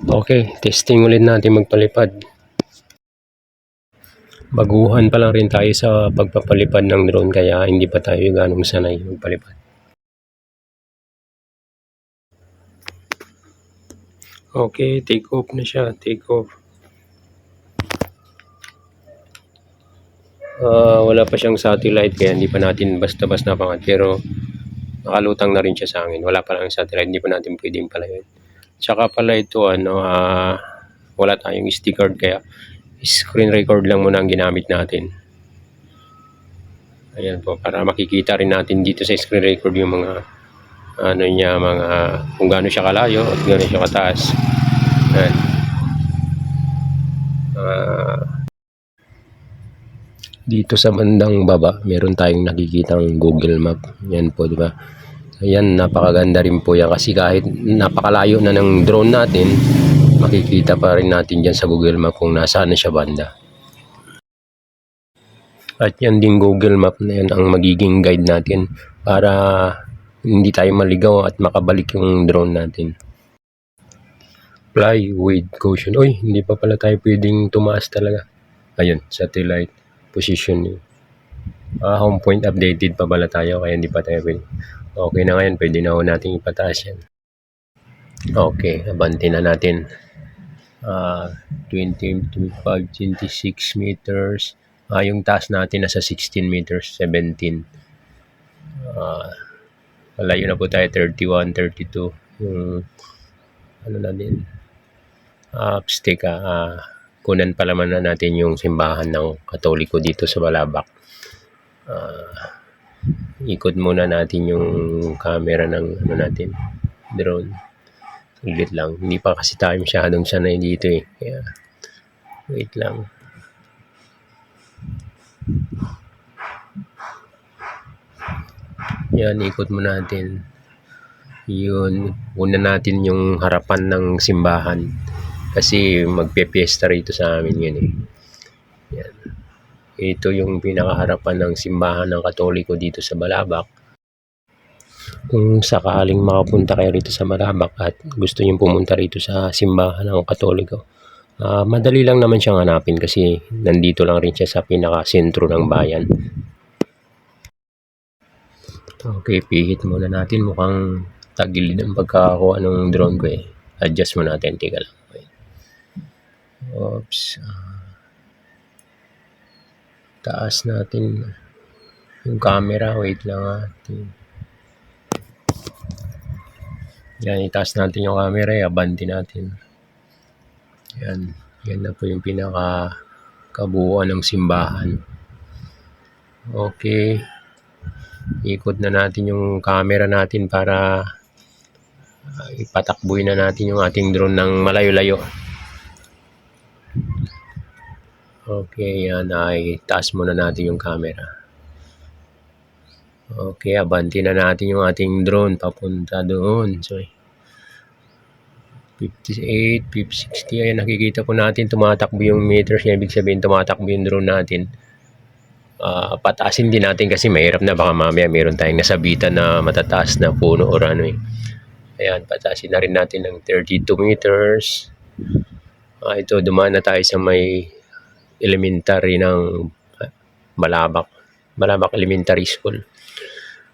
Okay, testing ulit natin magpalipad. Baguhan pa lang rin tayo sa pagpapalipad ng drone kaya hindi pa tayo ganong sanay magpalipad. Okay, take off na siya, take off. Wala pa siyang satellite kaya hindi pa natin basta-basta pangat, pero nakalutang na rin siya sa akin. Wala pa lang satellite, hindi pa natin pwedeng palayuin. Tsaka pala ito wala tayong SD card kaya screen record lang muna ang ginamit natin. Ayan po, para makikita rin natin dito sa screen record yung mga kung gaano siya kalayo at gaano siya kataas. Ayan. Dito sa bandang baba, meron tayong nakikitang Google Map. Yan po, di ba? Ayan, napakaganda rin po yan kasi kahit napakalayo na ng drone natin, makikita pa rin natin dyan sa Google Map kung nasaan na siya banda. At yan din Google Map na yan ang magiging guide natin para hindi tayo maligaw at makabalik yung drone natin. Fly with caution. Uy, hindi pa pala tayo pwedeng tumaas talaga. Ayun, satellite position. Home point updated pa pala tayo kaya hindi pa tayo pwede. Okay na ngayon, pwede na ho natin ipataas yan. Okay, abanti na natin. 25, 26 meters. Yung taas natin nasa 16 meters, 17. Malayo na po tayo, 31, 32. Yung na din. Upstick, kunan pa naman na natin yung simbahan ng Katoliko dito sa Balabac. Ikot muna natin yung camera ng natin, drone. Ulit lang, hindi pa kasi tayo masyadong sanay dito eh. Kaya, wait lang. Yan, ikot mo natin. Yun, una natin yung harapan ng simbahan. Kasi magpe-fiesta rito sa amin yun eh. Yan. Ito yung pinakaharapan ng simbahan ng Katoliko dito sa Balabac. Kung sakaling makapunta kayo rito sa Balabac at gusto nyo pumunta rito sa simbahan ng Katoliko, madali lang naman siyang hanapin kasi nandito lang rin siya sa pinaka-sentro ng bayan. Okay, pihit muna natin. Mukhang tagilid ang pagkakakuha ng drone ko eh. Adjust mo natin, tika lang. Oops. Taas natin yung camera, wait lang natin. Yan, itaas natin yung camera, abanti natin. Yan, yan na po yung pinaka kabuuan ng simbahan. Okay, ikot na natin yung camera natin para ipatakbuhin na natin yung ating drone ng malayo-layo. Okay, yan ay taas muna natin yung camera. Okay, abanti na natin yung ating drone papunta doon. So, 58, 60, ayan nakikita po natin tumatakbo yung meters niya. Ibig sabihin tumatakbo yung drone natin. Pataasin din natin kasi mahirap na baka mamaya meron tayong nasabitan na matataas na puno or ano eh. Ayan, pataasin na rin natin ng 32 meters. Ito, dumaan na tayo sa may elementary ng Balabac Elementary School.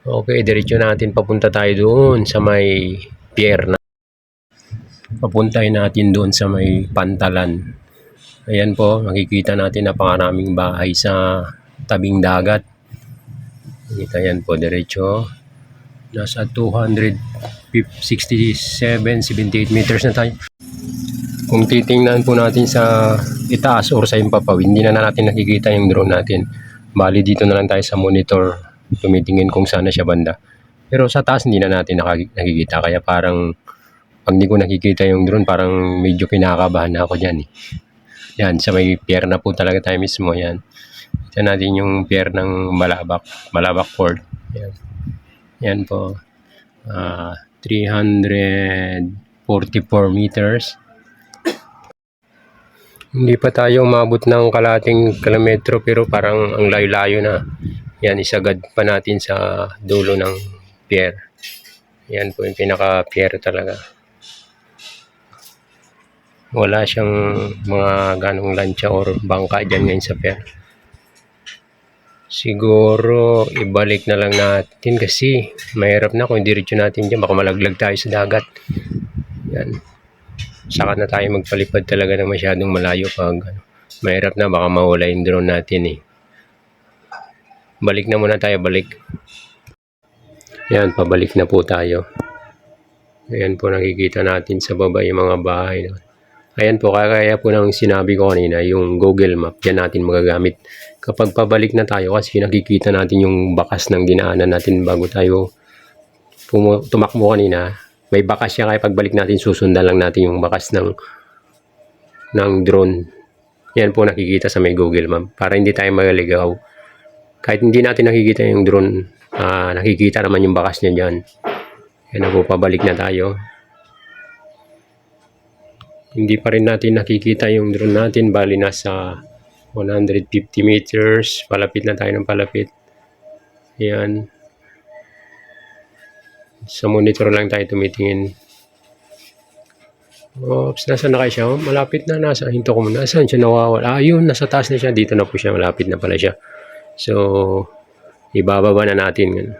Okay, diretso natin papunta tayo doon sa may pier na. Papuntahin natin doon sa may Pantalan. Ayan po, makikita natin napakaraming bahay sa tabing dagat. Kita yan po, diretso. Nasa 267, 78 meters na tayo. Kung titingnan po natin sa itaas or sa impapaw, hindi na natin nakikita yung drone natin. Bali dito na lang tayo sa monitor, tumitingin kung saan na siya banda. Pero sa taas hindi na natin nakikita, kaya parang pag hindi ko nakikita yung drone, parang medyo kinakabahan na ako dyan eh. Yan, sa may pier na po talaga tayo mismo. Yan. Ito natin yung pier ng Balabac Port. Yan. Yan po. 344 meters. Hindi pa tayo umabot ng kalating kilometro pero parang ang layo-layo na. Yan, isagad pa natin sa dulo ng pier. Yan po yung pinaka-pier talaga. wala siyang mga ganong lansya or bangka dyan ngayon sa pier. Siguro ibalik na lang natin kasi mahirap na kung diretso natin dyan, baka malaglag tayo sa dagat. Yan. Saka na tayo magpalipad talaga ng masyadong malayo pag mahirap na, baka mawala yung drone natin eh. Balik na muna tayo, balik. Yan, pabalik na po tayo. Ayan po, nakikita natin sa baba yung mga bahay. Ayan po, kaya po nang sinabi ko kanina, yung Google Map, yan natin magagamit. Kapag pabalik na tayo, kasi nakikita natin yung bakas ng dinaanan natin bago tayo tumakbo kanina. May bakas siya, kaya pagbalik natin, susundan lang natin yung bakas ng drone. Yan po nakikita sa may Google Map, para hindi tayo magaligaw. Kahit hindi natin nakikita yung drone, nakikita naman yung bakas niya dyan. Yan na po, pabalik na tayo. Hindi pa rin natin nakikita yung drone natin, bali nasa 150 meters, palapit na tayo ng palapit. Yan. Sa monitor lang tayo tumitingin. Oops, nasa na kayo siya? Malapit na, hinto ko muna. Saan siya nawawala? Yun, nasa taas na siya. Dito na po siya, malapit na pala siya. So, ibababa na natin.